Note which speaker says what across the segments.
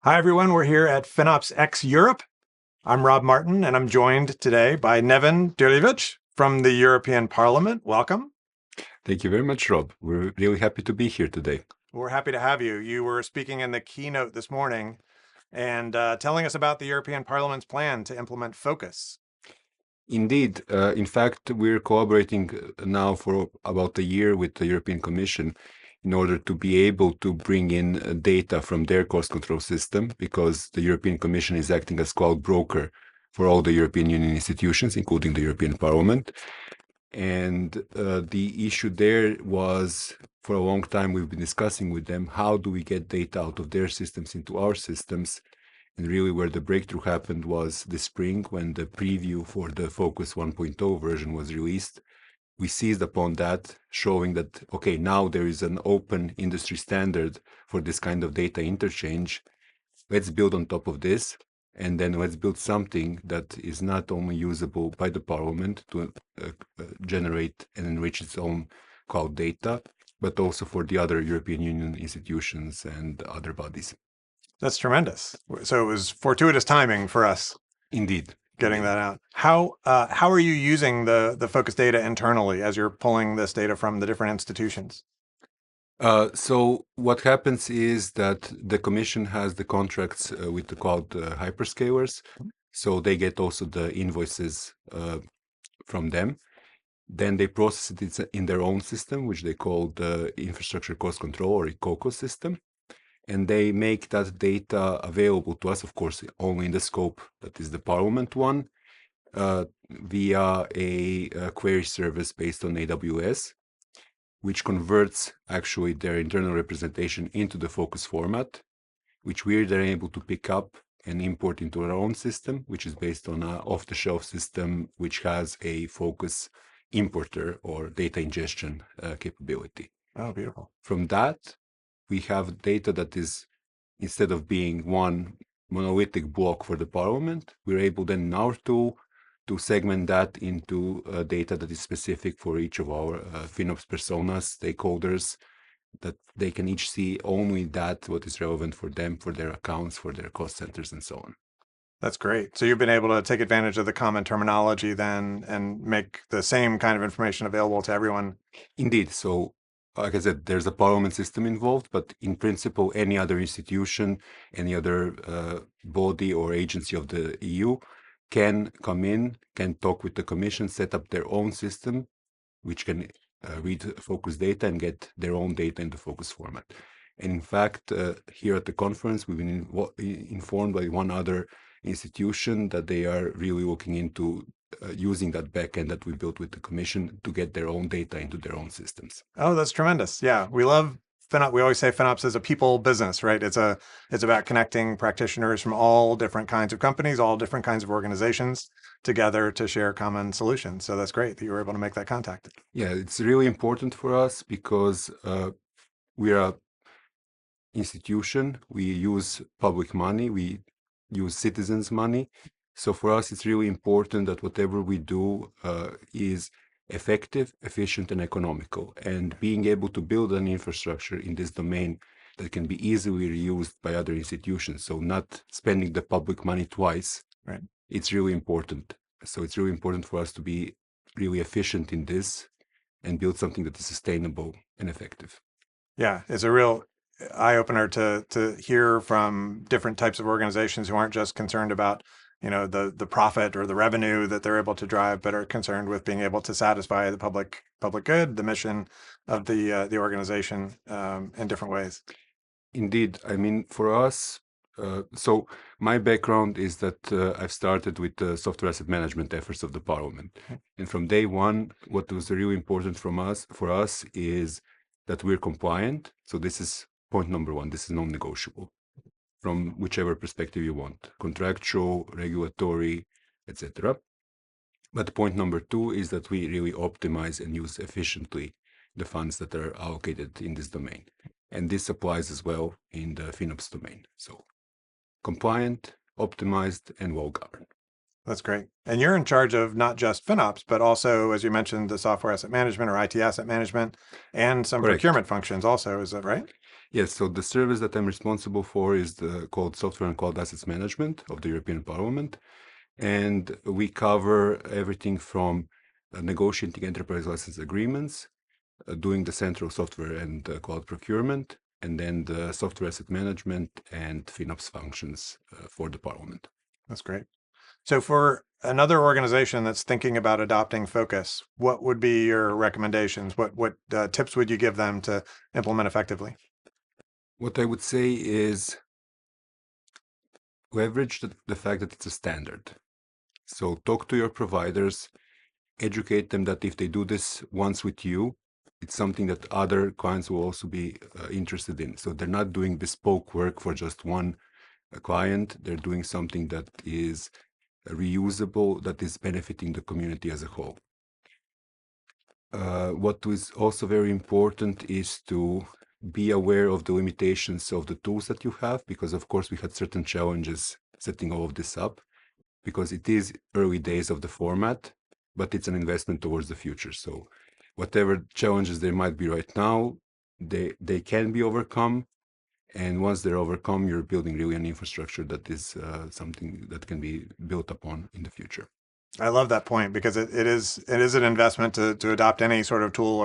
Speaker 1: Hi, everyone. We're here at FinOps X Europe. I'm Rob Martin, and I'm joined today by Neven Drljević from the European Parliament. Welcome.
Speaker 2: Thank you very much, Rob. We're really happy to be here today.
Speaker 1: We're happy to have you. You were speaking in the keynote this morning and telling us about the European Parliament's plan to implement FOCUS.
Speaker 2: Indeed, in fact, we're collaborating now for about a year with the European Commission in order to be able to bring in data from their cost control system, because the European Commission is acting as cloud broker for all the European Union institutions, including the European Parliament. And the issue there was, for a long time, we've been discussing with them, how do we get data out of their systems into our systems? And really where the breakthrough happened was this spring when the preview for the Focus 1.0 version was released. We seized upon that, showing that, okay, now there is an open industry standard for this kind of data interchange. Let's build on top of this, and then let's build something that is not only usable by the Parliament to generate and enrich its own cloud data, but also for the other European Union institutions and other bodies.
Speaker 1: That's tremendous. So it was fortuitous timing for us.
Speaker 2: Indeed.
Speaker 1: Getting that out. How are you using the FOCUS data internally as you're pulling this data from the different institutions?
Speaker 2: So what happens is that the Commission has the contracts with the cloud hyperscalers, so they get also the invoices from them. Then they process it in their own system, which they call the Infrastructure Cost Control or ICOCO system. And they make that data available to us, of course, only in the scope that is the Parliament one, via a query service based on AWS, which converts actually their internal representation into the Focus format, which we're then able to pick up and import into our own system, which is based on an off-the-shelf system, which has a Focus importer or data ingestion capability.
Speaker 1: Oh, beautiful.
Speaker 2: From that, we have data that is, instead of being one monolithic block for the Parliament, we're able then in our tool to segment that into data that is specific for each of our FinOps personas, stakeholders, that they can each see only that what is relevant for them, for their accounts, for their cost centers, and so on.
Speaker 1: That's great. So you've been able to take advantage of the common terminology then and make the same kind of information available to everyone.
Speaker 2: Indeed. So like I said, there's a Parliament system involved, but in principle, any other institution, any other body or agency of the EU can come in, can talk with the Commission, set up their own system, which can read Focus data and get their own data in the Focus format. And in fact, here at the conference, we've been informed by one other institution that they are really looking into using that backend that we built with the Commission to get their own data into their own systems.
Speaker 1: Oh, that's tremendous. Yeah, we love FinOps. We always say FinOps is a people business, right? It's about connecting practitioners from all different kinds of companies, all different kinds of organizations together to share common solutions. So that's great that you were able to make that contact.
Speaker 2: Yeah, it's really important for us because we're a institution. We use public money. We use citizens' money. So for us, it's really important that whatever we do is effective, efficient, and economical. And being able to build an infrastructure in this domain that can be easily reused by other institutions, so not spending the public money twice,
Speaker 1: right?
Speaker 2: It's really important. So it's really important for us to be really efficient in this and build something that is sustainable and effective.
Speaker 1: Yeah, it's a real eye-opener to hear from different types of organizations who aren't just concerned about the profit or the revenue that they're able to drive, but are concerned with being able to satisfy the public good, the mission of the organization in different ways.
Speaker 2: Indeed, I mean, for us, so my background is that I've started with the software asset management efforts of the Parliament, and from day one, what was really important for us is that we're compliant. So this is point number one. This is non-negotiable from whichever perspective you want, contractual, regulatory, etc. But point number two is that we really optimize and use efficiently the funds that are allocated in this domain. And this applies as well in the FinOps domain. So compliant, optimized, and well-governed.
Speaker 1: That's great. And you're in charge of not just FinOps, but also, as you mentioned, the software asset management or IT asset management and some
Speaker 2: Correct.
Speaker 1: procurement functions also. Is that right?
Speaker 2: Yes, so the service that I'm responsible for is called Software and Cloud Assets Management of the European Parliament. And we cover everything from negotiating enterprise license agreements, doing the central software and cloud procurement, and then the software asset management and FinOps functions for the Parliament.
Speaker 1: That's great. So for another organization that's thinking about adopting Focus, what would be your recommendations? What tips would you give them to implement effectively?
Speaker 2: What I would say is leverage the fact that it's a standard. So talk to your providers, educate them that if they do this once with you, it's something that other clients will also be interested in. So they're not doing bespoke work for just one client. They're doing something that is reusable, that is benefiting the community as a whole. What is also very important is to be aware of the limitations of the tools that you have, because of course we had certain challenges setting all of this up, because it is early days of the format, but it's an investment towards the future. So whatever challenges there might be right now, they can be overcome. And once they're overcome, you're building really an infrastructure that is something that can be built upon in the future.
Speaker 1: I love that point because it is an investment to adopt any sort of tool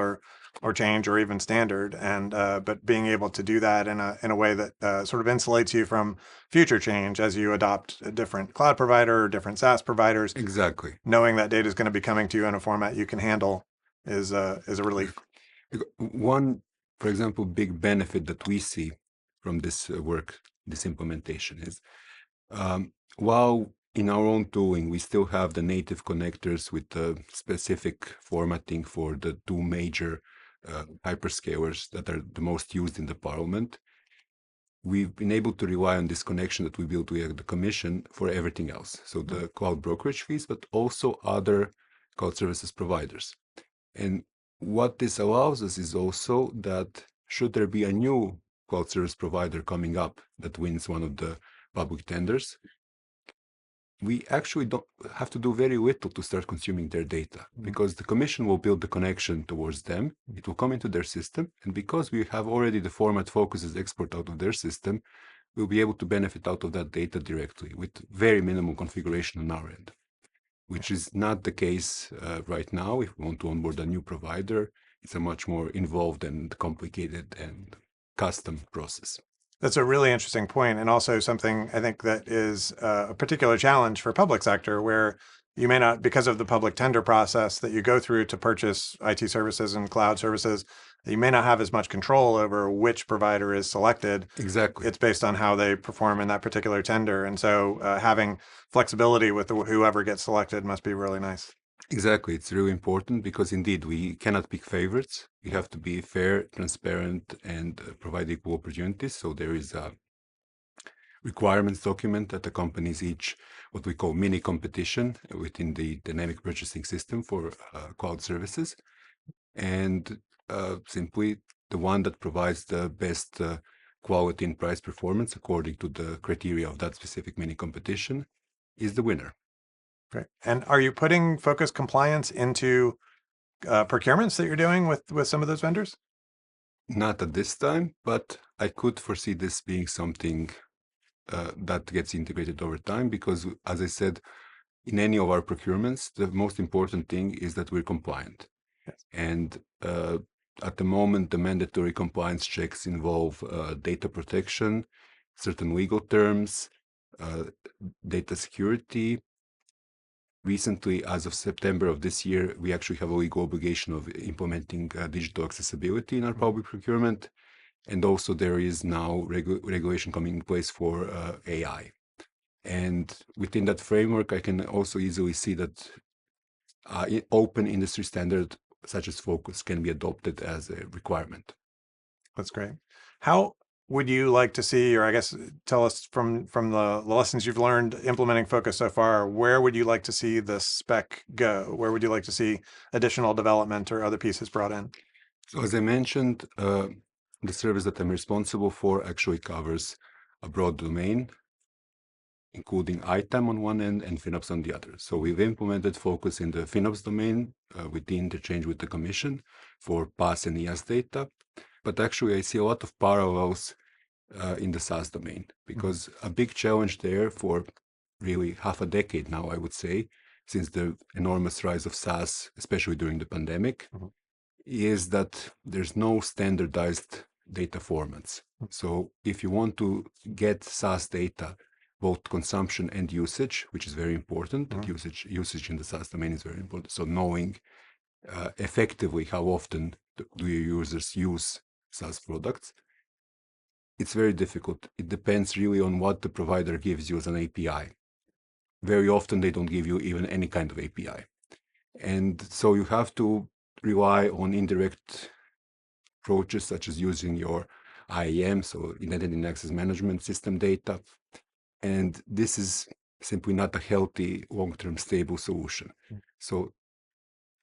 Speaker 1: or change or even standard, and but being able to do that in a way that sort of insulates you from future change as you adopt a different cloud provider or different SaaS providers,
Speaker 2: Exactly.
Speaker 1: knowing that data is going to be coming to you in a format you can handle is a relief.
Speaker 2: One, for example, big benefit that we see from this work, this implementation is while in our own tooling, we still have the native connectors with the specific formatting for the two major hyperscalers that are the most used in the Parliament. We've been able to rely on this connection that we built with the Commission for everything else. So the cloud brokerage fees, but also other cloud services providers. And what this allows us is also that should there be a new cloud service provider coming up that wins one of the public tenders, we actually don't have to do very little to start consuming their data, because the commission will build the connection towards them. It will come into their system. And because we have already the format focuses export out of their system, we'll be able to benefit out of that data directly with very minimal configuration on our end, which is not the case right now. If we want to onboard a new provider, it's a much more involved and complicated and custom process.
Speaker 1: That's a really interesting point, and also something I think that is a particular challenge for public sector, where you may not, because of the public tender process that you go through to purchase IT services and cloud services, you may not have as much control over which provider is selected.
Speaker 2: Exactly.
Speaker 1: It's based on how they perform in that particular tender, and so having flexibility with whoever gets selected must be really nice.
Speaker 2: Exactly. It's really important because indeed we cannot pick favorites. We have to be fair, transparent, and provide equal opportunities. So there is a requirements document that accompanies each what we call mini competition within the dynamic purchasing system for cloud services. And simply the one that provides the best quality and price performance according to the criteria of that specific mini competition is the winner.
Speaker 1: Great. And are you putting focus compliance into procurements that you're doing with some of those vendors?
Speaker 2: Not at this time, but I could foresee this being something that gets integrated over time because, as I said, in any of our procurements, the most important thing is that we're compliant.
Speaker 1: Yes.
Speaker 2: And at the moment, the mandatory compliance checks involve data protection, certain legal terms, uh, data security. Recently, as of September of this year, we actually have a legal obligation of implementing digital accessibility in our public procurement. And also there is now regulation coming in place for AI. And within that framework, I can also easily see that open industry standard such as Focus can be adopted as a requirement.
Speaker 1: That's great. How would you like to see, or I guess tell us from the lessons you've learned implementing Focus so far, where would you like to see the spec go? Where would you like to see additional development or other pieces brought in?
Speaker 2: So as I mentioned, the service that I'm responsible for actually covers a broad domain, including ITAM on one end and FinOps on the other. So we've implemented Focus in the FinOps domain with the interchange with the Commission for PAS and EAS data. but actually I see a lot of parallels in the SaaS domain, because a big challenge there for really half a decade now, I would say, since the enormous rise of SaaS, especially during the pandemic, is that there's no standardized data formats. So if you want to get SaaS data, both consumption and usage, which is very important, that usage in the SaaS domain is very important. So knowing effectively how often do your users use SaaS products, it's very difficult. It depends really on what the provider gives you as an API. Very often they don't give you even any kind of API. And so you have to rely on indirect approaches, such as using your IAM, so Identity and Access Management System data. And this is simply not a healthy, long-term, stable solution. So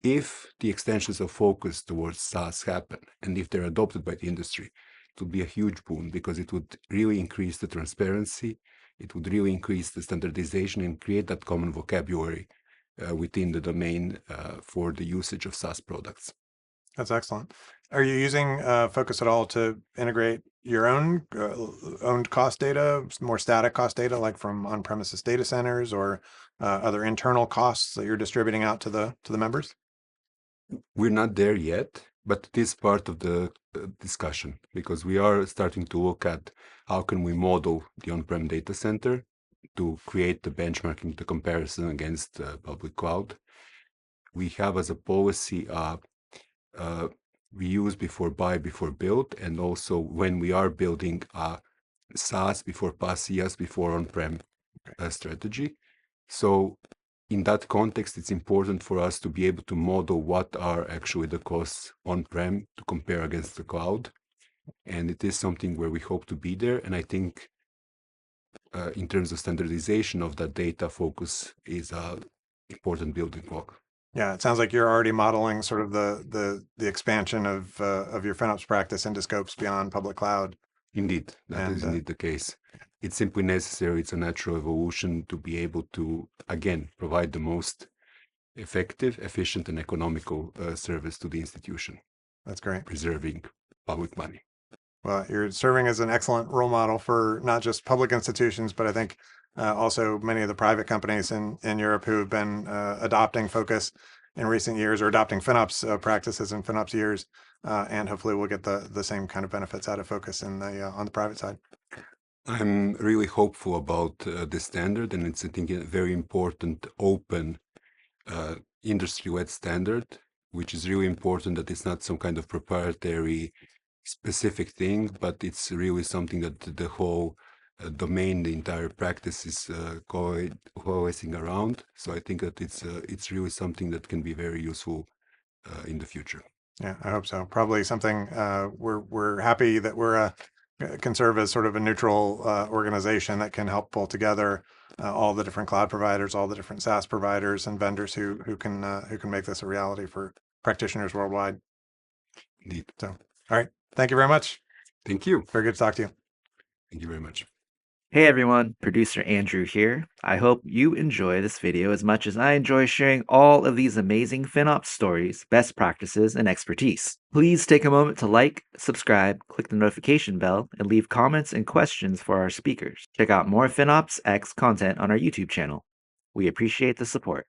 Speaker 2: if the extensions of focus towards SaaS happen, and if they're adopted by the industry, it would be a huge boon, because it would really increase the transparency, it would really increase the standardization and create that common vocabulary within the domain for the usage of SaaS products.
Speaker 1: That's excellent. Are you using Focus at all to integrate your own owned cost data, more static cost data, like from on-premises data centers, or other internal costs that you're distributing out to the members?
Speaker 2: We're not there yet, but it is part of the discussion, because we are starting to look at how can we model the on-prem data center to create the benchmarking, the comparison against public cloud. We have as a policy we use before buy, before build, and also when we are building a SaaS before PaaS, IaaS before on-prem strategy. So in that context, it's important for us to be able to model what are actually the costs on-prem to compare against the cloud. And it is something where we hope to be there. And I think in terms of standardization of that data, Focus is an important building block.
Speaker 1: Yeah, it sounds like you're already modeling sort of the expansion of your FinOps practice into scopes beyond public cloud.
Speaker 2: Indeed, that is indeed the case. It's simply necessary. It's a natural evolution to be able to, again, provide the most effective, efficient, and economical service to the institution.
Speaker 1: That's great.
Speaker 2: Preserving public money.
Speaker 1: Well, you're serving as an excellent role model for not just public institutions, but I think also many of the private companies in Europe who have been adopting Focus in recent years, or adopting FinOps practices in FinOps years, and hopefully we'll get the same kind of benefits out of Focus in on the private side.
Speaker 2: I'm really hopeful about this standard, and it's, I think, a very important, open, industry-led standard, which is really important that it's not some kind of proprietary specific thing, but it's really something that the whole domain, the entire practice is coalescing around. So I think that it's really something that can be very useful in the future.
Speaker 1: Yeah, I hope so. Probably something we're happy that we're can serve as sort of a neutral organization that can help pull together all the different cloud providers, all the different SaaS providers and vendors who can make this a reality for practitioners worldwide.
Speaker 2: Indeed.
Speaker 1: So, all right. Thank you very much.
Speaker 2: Thank you.
Speaker 1: Very good to talk to you.
Speaker 2: Thank you very much.
Speaker 3: Hey everyone, producer Andrew here. I hope you enjoy this video as much as I enjoy sharing all of these amazing FinOps stories, best practices, and expertise. Please take a moment to like, subscribe, click the notification bell, and leave comments and questions for our speakers. Check out more FinOps X content on our YouTube channel. We appreciate the support.